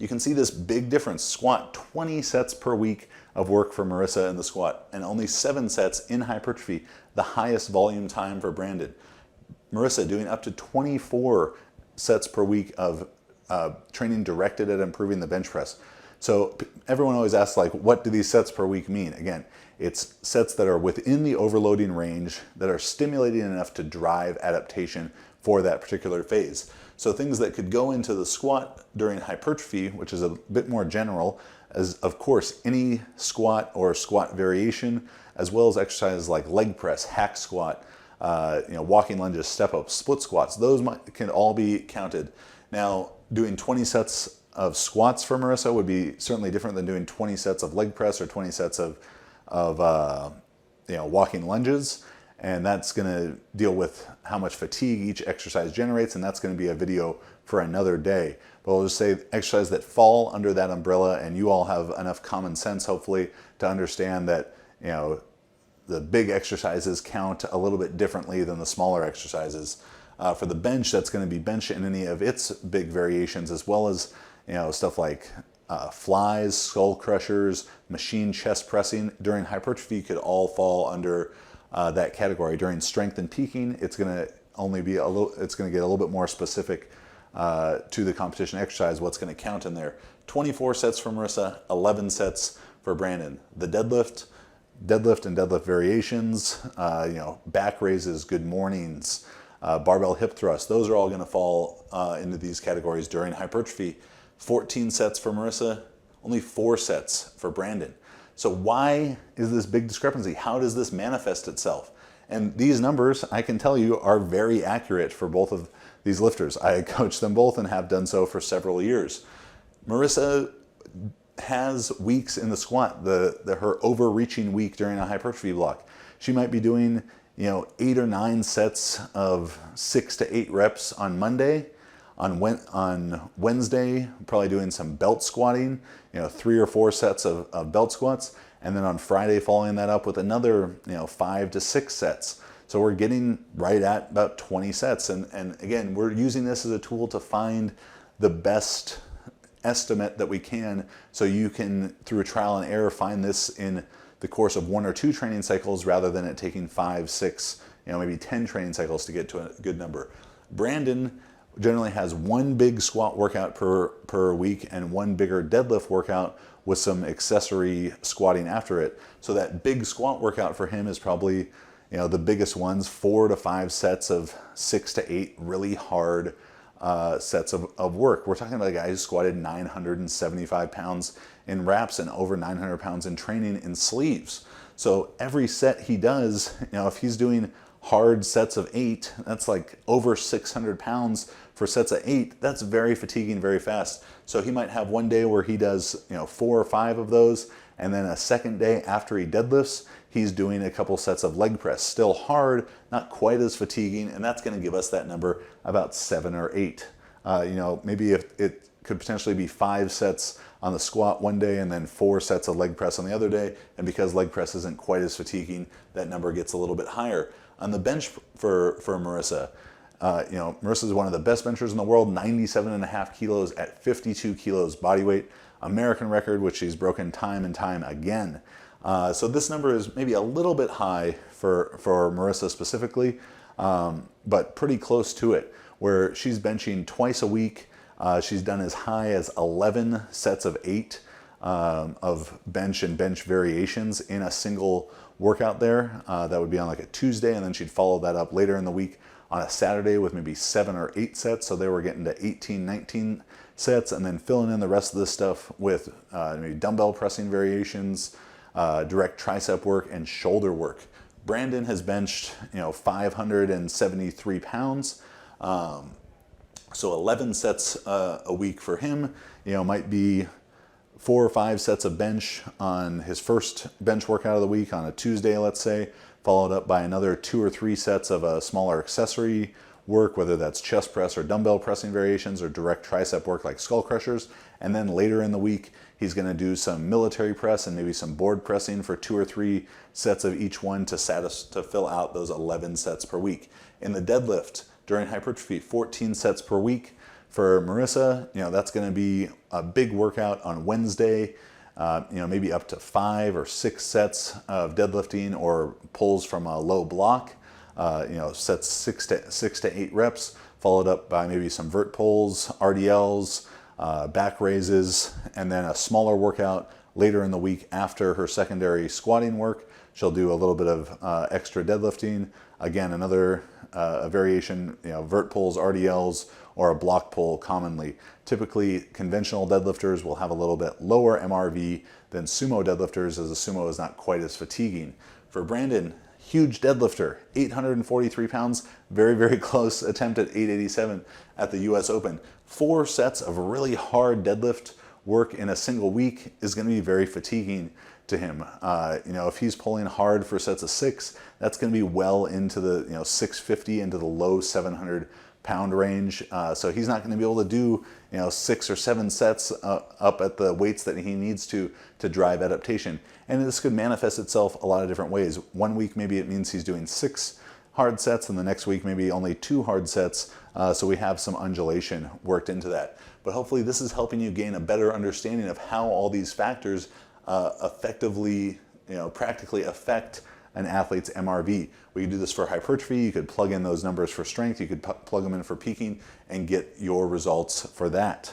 you can see this big difference. Squat, 20 sets per week of work for Marissa in the squat, and only 7 sets in hypertrophy, the highest volume time for Brandon. Marissa doing up to 24 sets per week of training directed at improving the bench press. So everyone always asks, like, what do these sets per week mean? Again, it's sets that are within the overloading range, that are stimulating enough to drive adaptation for that particular phase. So things that could go into the squat during hypertrophy, which is a bit more general, as of course any squat or squat variation, as well as exercises like leg press, hack squat, walking lunges, step ups, split squats. Those can all be counted. Now, doing 20 sets of squats for Marissa would be certainly different than doing 20 sets of leg press or 20 sets of walking lunges. And that's going to deal with how much fatigue each exercise generates, and that's going to be a video for another day. But I'll just say exercises that fall under that umbrella, and you all have enough common sense, hopefully, to understand that the big exercises count a little bit differently than the smaller exercises. For the bench, that's going to be bench in any of its big variations, as well as stuff like flies, skull crushers, machine chest pressing during hypertrophy could all fall under that category. During strength and peaking, it's going to it's going to get a little bit more specific to the competition exercise, what's going to count in there. 24 sets for Marissa, 11 sets for Brandon. The deadlift and deadlift variations, back raises, good mornings, barbell hip thrust, those are all going to fall into these categories during hypertrophy. 14 sets for Marissa, only 4 sets for Brandon. So why is this big discrepancy? How does this manifest itself? And these numbers, I can tell you, are very accurate for both of these lifters. I coach them both and have done so for several years. Marissa has weeks in the squat, her overreaching week during a hypertrophy block. She might be doing 8 or 9 sets of 6 to 8 reps on Monday. On Wednesday, probably doing some belt squatting, 3 or 4 sets of belt squats, and then on Friday following that up with another 5 to 6 sets. So we're getting right at about 20 sets, and again, we're using this as a tool to find the best estimate that we can, so you can, through a trial and error, find this in the course of 1 or 2 training cycles rather than it taking 5, 6, maybe 10 training cycles to get to a good number. Brandon generally has 1 big squat workout per week and 1 bigger deadlift workout with some accessory squatting after it. So that big squat workout for him is probably the biggest ones, 4 to 5 sets of 6 to 8 really hard sets of work. We're talking about a guy who squatted 975 pounds in reps and over 900 pounds in training in sleeves. So every set he does, if he's doing hard sets of 8, that's like over 600 pounds for sets of 8. That's very fatiguing very fast. So he might have one day where he does 4 or 5 of those, and then a second day after he deadlifts, he's doing a couple sets of leg press. Still hard, not quite as fatiguing, and that's going to give us that number about 7 or 8. Maybe if it could potentially be 5 sets on the squat one day and then 4 sets of leg press on the other day, and because leg press isn't quite as fatiguing, that number gets a little bit higher. On the bench for Marissa, Marissa is one of the best benchers in the world, 97.5 kilos at 52 kilos body weight, American record, which she's broken time and time again. So this number is maybe a little bit high for Marissa specifically, but pretty close to it, where she's benching twice a week. She's done as high as 11 sets of 8 of bench and bench variations in a single workout there. That would be on like a Tuesday, and then she'd follow that up later in the week on a Saturday with maybe 7 or 8 sets. So they were getting to 18, 19 sets, and then filling in the rest of this stuff with maybe dumbbell pressing variations, direct tricep work, and shoulder work. Brandon has benched 573 pounds. So 11 sets a week for him, might be 4 or 5 sets of bench on his first bench workout of the week on a Tuesday, let's say, followed up by another 2 or 3 sets of a smaller accessory work, whether that's chest press or dumbbell pressing variations or direct tricep work like skull crushers. And then later in the week, he's going to do some military press and maybe some board pressing for 2 or 3 sets of each one to fill out those 11 sets per week. In the deadlift, during hypertrophy, 14 sets per week, For Marissa, that's going to be a big workout on Wednesday. Maybe up to 5 or 6 sets of deadlifting or pulls from a low block. Sets 6 to 8 reps, followed up by maybe some vert pulls, RDLs, back raises, and then a smaller workout later in the week after her secondary squatting work. She'll do a little bit of extra deadlifting. Again, another variation, vert pulls, RDLs, or a block pull commonly. Typically, conventional deadlifters will have a little bit lower MRV than sumo deadlifters, as a sumo is not quite as fatiguing. For Brandon, huge deadlifter, 843 pounds, very, very close attempt at 887 at the US Open. 4 sets of really hard deadlift work in a single week is going to be very fatiguing to him. If he's pulling hard for sets of 6, that's going to be well into the 650 into the low 700 pound range. So he's not going to be able to do 6 or 7 sets up at the weights that he needs to drive adaptation. And this could manifest itself a lot of different ways. One week maybe it means he's doing 6 hard sets, and the next week maybe only 2 hard sets. So we have some undulation worked into that. But hopefully this is helping you gain a better understanding of how all these factors effectively, practically affect an athlete's MRV. We could do this for hypertrophy. You could plug in those numbers for strength. You could plug them in for peaking and get your results for that.